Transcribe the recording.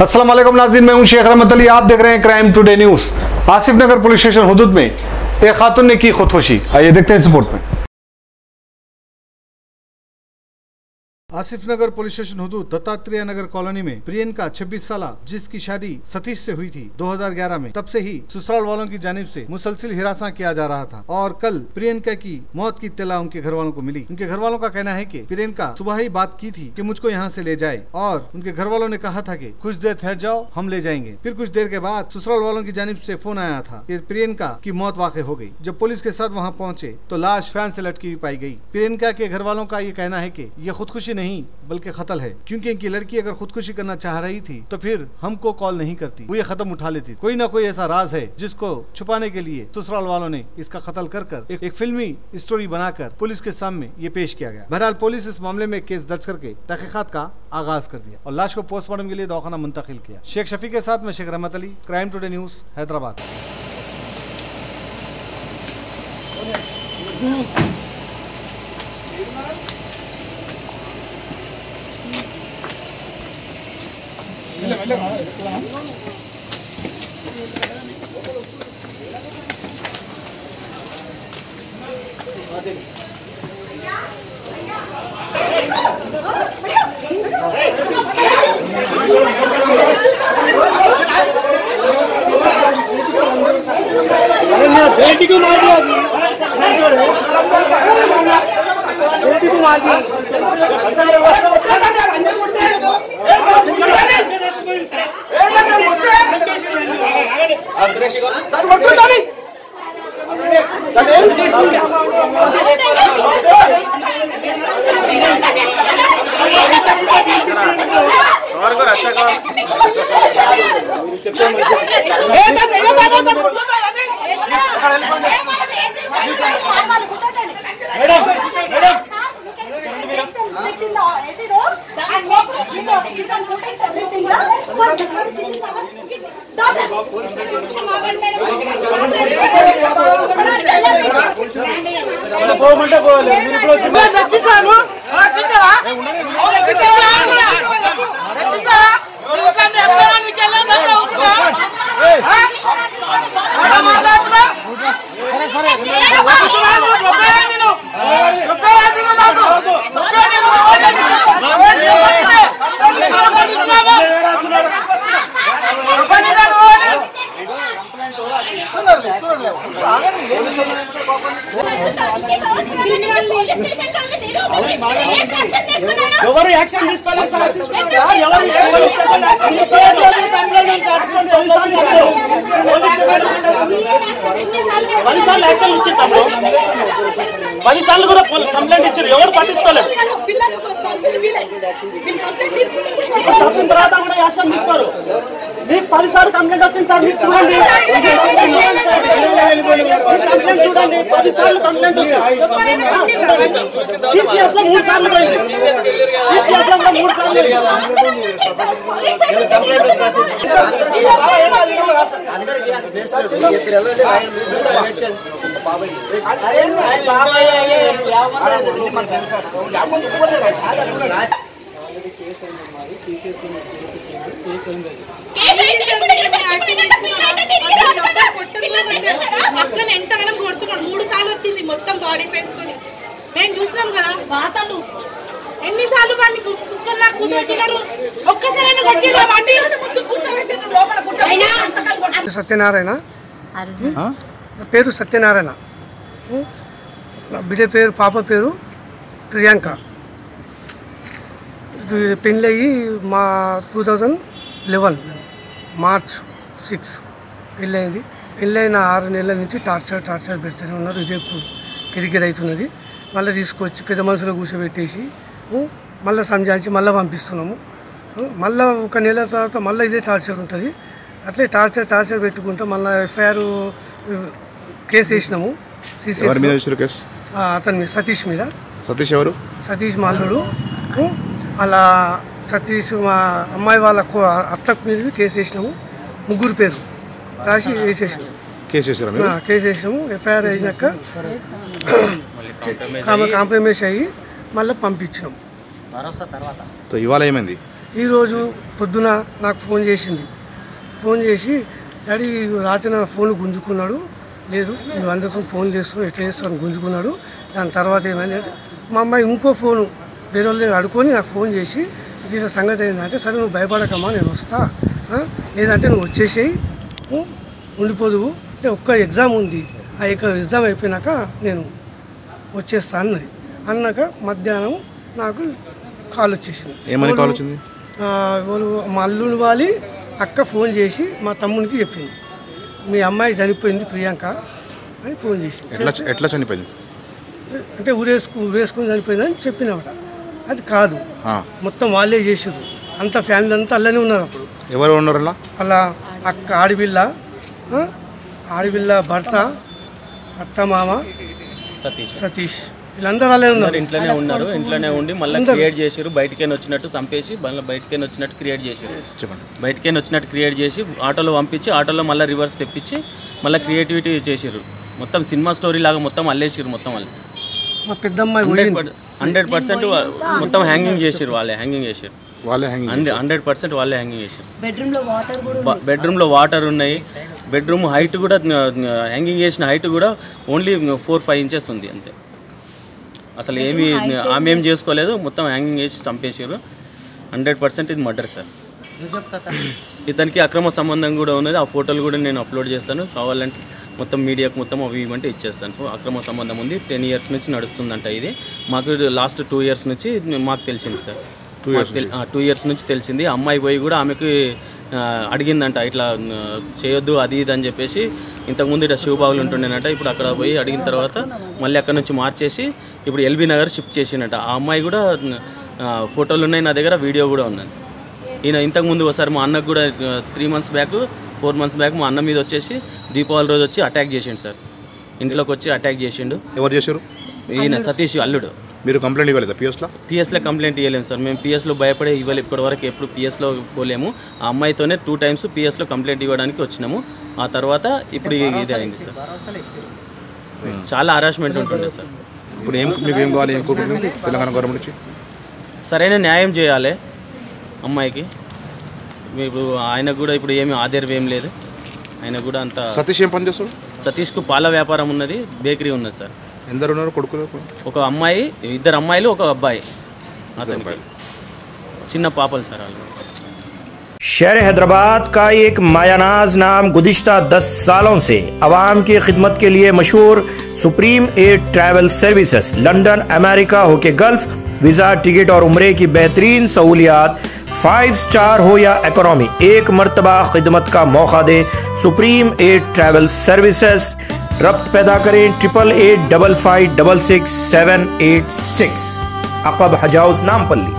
अस्सलाम वालेकुम नाज़रीन, मैं हूं शेख रहमत अली। आप देख रहे हैं क्राइम टुडे न्यूज़। आसिफ नगर पुलिस स्टेशन हुदूद में एक खातून ने की खुदकुशी। आइए देखते हैं इस रिपोर्ट में। आसिफ नगर पुलिस स्टेशन हुदूद दत्तात्रेय नगर कॉलोनी में प्रियंका 26 साल जिसकी शादी सतीश से हुई थी 2011 में, तब से ही ससुराल वालों की जानिब से मुसलसिल हिरासा किया जा रहा था और कल प्रियंका की मौत की इत्तला उनके घर वालों को मिली। उनके घर वालों का कहना है कि प्रियंका सुबह ही बात की थी कि मुझको यहाँ से ले जाए और उनके घर वालों ने कहा था कि कुछ देर ठहर जाओ, हम ले जाएंगे। फिर कुछ देर के बाद ससुराल वालों की जानिब से फोन आया था कि प्रियंका की मौत वाक़ई हो गई। जब पुलिस के साथ वहाँ पहुँचे तो लाश फैन से लटकी हुई पाई गई। प्रियंका के घर वालों का ये कहना है कि ये खुदकुशी नहीं बल्कि कत्ल है, क्योंकि इनकी लड़की अगर खुदकुशी करना चाह रही थी तो फिर हमको कॉल नहीं करती, वो ये कदम उठा लेती। कोई ना कोई ऐसा राज है जिसको छुपाने के लिए ससुराल वालों ने इसका कत्ल कर एक फिल्मी स्टोरी बनाकर पुलिस के सामने ये पेश किया गया। बहरहाल पुलिस इस मामले में केस दर्ज करके तहकीकात का आगाज कर दिया और लाश को पोस्टमार्टम के लिए दवाखाना मुंतकिल किया। शेख शफी के साथ में शेख रहमत Ali, crime today news, Hyderabad. बेटी को मार दिया, बेटी को मार दिया। और अच्छा ఎవరు యాక్షన్ తీసుకోవాలి సార్, ఎవరు 10 సార్లు యాక్షన్ ఇచ్చింటాము, 10 సార్లు కూడా కంప్లైంట్ ఇచ్చారు, ఎవరు పట్టించుకోలేదు. చెప్పిన తర్వాత కూడా యాక్షన్ తీసుకోరు. మీకు 10 సార్లు కంప్లైంట్ వచ్చింది సార్, మీకు చూడండి కంప్లైంట్ చూడండి, 10 సార్లు కంప్లైంట్ వచ్చింది. CCS లో 3 సార్లు పోయింది, CCS లో 3 సార్లు ఎంతగానో కొడుతున్నాడు, 3 సార్లు వచ్చింది మొత్తం బాడీ పెయిన్స్ తో. మేము చూసినాం కదా వాతలు ఎన్నిసార్లు వాడిని కుక్కలా కూర్చోబెట్టినారు, ఒక్కసారైనా కొట్టినా వాటి ముద్దు కూర్చోబెట్టినారు లోపల కూర్చోబెట్టినారు. సత్యనారాయణ పేరు, సత్యనారాయణ బిడ్డ పేరు, పాప పేరు ప్రియాంక. పెళ్ళయి మా 2011 మార్చ్ 6 పెళ్ళయింది. పెళ్ళైన 6 నెలల నుంచి టార్చర్ పెడుతూనే ఉన్నారు. ఇదే కిరికిరి అవుతున్నది. మళ్ళీ తీసుకొచ్చి పెద్ద మనుషులు కూర్చోబెట్టేసి మళ్ళీ సంజాయించి మళ్ళీ పంపిస్తున్నాము. మళ్ళీ 1 నెల తర్వాత మళ్ళీ ఇదే టార్చర్ ఉంటుంది. అట్లే టార్చర్ పెట్టుకుంటా మళ్ళీ ఎఫ్ఐఆర్ కేసు వేసినాము. అతని మీద, సతీష్ మీద. సతీష్ ఎవరు? సతీష్ మా అల్లుడు. అలా సతీష్ మా అమ్మాయి వాళ్ళ అత్త మీద కేసు వేసినాము. 3 పేరు రాసి వేసేసాము. కేసు వేసినాము. ఎఫ్ఐఆర్ వేసినాక కాంప్రమైజ్ అయ్యి మళ్ళీ పంపించినాము. ఇవాళ ఏమైంది? ఈరోజు పొద్దున నాకు ఫోన్ చేసింది. ఫోన్ చేసి డాడీ రాత్రి నా ఫోన్ గుంజుకున్నాడు, లేదు నువ్వు అందరితో ఫోన్ చేస్తున్నావు ఎట్లా చేస్తావు అని గుంజుకున్నాడు. దాని తర్వాత ఏమైందంటే మా అమ్మాయి ఇంకో ఫోను వేరే వాళ్ళు అడుకొని నాకు ఫోన్ చేసి ఇది సంగతి ఏంటంటే, సరే నువ్వు భయపడకమ్మా నేను వస్తా, లేదంటే నువ్వు వచ్చేసేయి ఉండిపోదువు, అంటే ఒక్క ఎగ్జామ్ ఉంది, ఆ ఎగ్జామ్ అయిపోయినాక నేను వచ్చేస్తా అన్నది. అన్నాక మధ్యాహ్నం నాకు కాల్ వచ్చేసింది. ఏమని కాల్ వచ్చింది? మా అల్లుని వాళ్ళి అక్క ఫోన్ చేసి మా తమ్మునికి చెప్పింది, మీ అమ్మాయి చనిపోయింది ప్రియాంక అని ఫోన్ చేసింది. ఎట్లా చనిపోయింది అంటే ఊరేసుకుని చనిపోయింది అని చెప్పినమాట. అది కాదు, మొత్తం వాళ్ళే చేసారు, అంత ఫ్యామిలీ అంతా అల్లనే ఉన్నారు. అప్పుడు ఎవరు ఉన్నారు అలా? అక్క ఆడపిల్ల భర్త, అత్త మామ సతీష్ వీళ్ళందరూ అలా ఉన్నారు. ఇంట్లోనే ఉండి మళ్ళీ క్రియేట్ చేసారు. బయటకైనా వచ్చినట్టు చంపేసి మళ్ళీ బయటకైనా వచ్చినట్టు క్రియేట్ చేసి ఆటోలో పంపించి ఆటోలో మళ్ళీ రివర్స్ తెప్పించి మళ్ళీ క్రియేటివిటీ చేసారు. మొత్తం సినిమా స్టోరీ లాగా మొత్తం అల్లేసారు. మొత్తం వాళ్ళు మా పెద్దమ్మాయి 100% మొత్తం హ్యాంగింగ్ చేసారు. వాళ్ళే హ్యాంగింగ్ చేసారు. 100% వాళ్ళే హ్యాంగింగ్ చేసారు. బెడ్రూమ్లో వాటర్ ఉన్నాయి. బెడ్రూమ్ హైట్ కూడా హ్యాంగింగ్ చేసిన హైట్ కూడా ఓన్లీ 4-5 ఇంచెస్ ఉంది అంతే. అసలు ఆమె ఏం చేసుకోలేదు, మొత్తం హ్యాంగింగ్ చేసి చంపేసారు. 100% ఇది మర్డర్ సార్. ఇతనికి అక్రమ సంబంధం కూడా ఉన్నది. ఆ ఫోటోలు కూడా నేను అప్లోడ్ చేస్తాను, కావాలంటే మొత్తం మీడియాకు మొత్తం అవి ఇవ్వంటే ఇచ్చేస్తాను. అక్రమ సంబంధం ఉంది, 10 years నుంచి నడుస్తుందంట. ఇది మాకు లాస్ట్ 2 years నుంచి మాకు తెలిసింది సార్. 2 years నుంచి తెలిసింది. అమ్మాయి పోయి కూడా ఆమెకి అడిగిందంట, ఇట్లా చేయొద్దు అది ఇది అని చెప్పేసి. ఇంతకుముందు ఇట్లా శివబాబులు ఉంటుండేనట, ఇప్పుడు అక్కడ పోయి అడిగిన తర్వాత మళ్ళీ అక్కడ నుంచి మార్చేసి ఇప్పుడు ఎల్బీ నగర్ షిఫ్ట్ చేసిండట. ఆ అమ్మాయి కూడా ఫోటోలు ఉన్నాయి నా దగ్గర, వీడియో కూడా ఉన్నది. ఈయన ఇంతకుముందు ఒకసారి మా అన్నకు కూడా 4 months బ్యాక్ మా అన్న మీద వచ్చేసి దీపావళి రోజు వచ్చి అటాక్ చేసిండు సార్. ఇంట్లోకి వచ్చి అటాక్ చేసిండు. ఎవరు చేశారు? ఈయన సతీష్ అల్లుడు. మీరు కంప్లైంట్ ఇవ్వలేదా పిఎస్లో కంప్లైంట్ ఇవ్వలేము సార్. మేము పిఎస్లో భయపడే ఇవ్వలేదు ఇప్పటివరకు, ఎప్పుడు పిఎస్లో పోలేము. ఆ అమ్మాయితోనే 2 times పిఎస్లో కంప్లైంట్ ఇవ్వడానికి వచ్చినాము. ఆ తర్వాత ఇప్పుడు ఇది అయింది సార్. చాలా హరాస్మెంట్ ఉంటుండే సార్. ఇప్పుడు మీకు ఏం కావాలి తెలంగాణ గవర్నమెంట్ నుంచి? సరైన న్యాయం చేయాలి అమ్మాయికి. ఇప్పుడు ఆయనకు కూడా ఇప్పుడు ఏమి ఆధారం ఏం లేదు. ఆయన కూడా అంత. సతీష్ ఏం పని చేస్తాడు? సతీష్కు పాల వ్యాపారం ఉన్నది, బేకరీ ఉన్నది సార్. ఎందరు ఉన్నారు కొడుకులు? ఒక అమ్మాయి, 2 అమ్మాయిలు, ఒక అబ్బాయి. అతనికి చిన్న పాపలు సార్ వాళ్ళు. शहर हैदराबाद का एक मायानाज नाम गुज़िश्ता 10 सालों से अवाम की खिदमत के लिए मशहूर सुप्रीम एड ट्रैवल सर्विसेज लंदन, अमेरिका होके गल्फ, वीजा, टिकट और उम्रे की बेहतरीन सहूलियात 5 स्टार हो या इकोनॉमी, एक मर्तबा खिदमत का मौका दे सुप्रीम एड ट्रैवल सर्विसेज। रब्त पैदा करें 8885566786 अकब हजाउस नामपल्ली।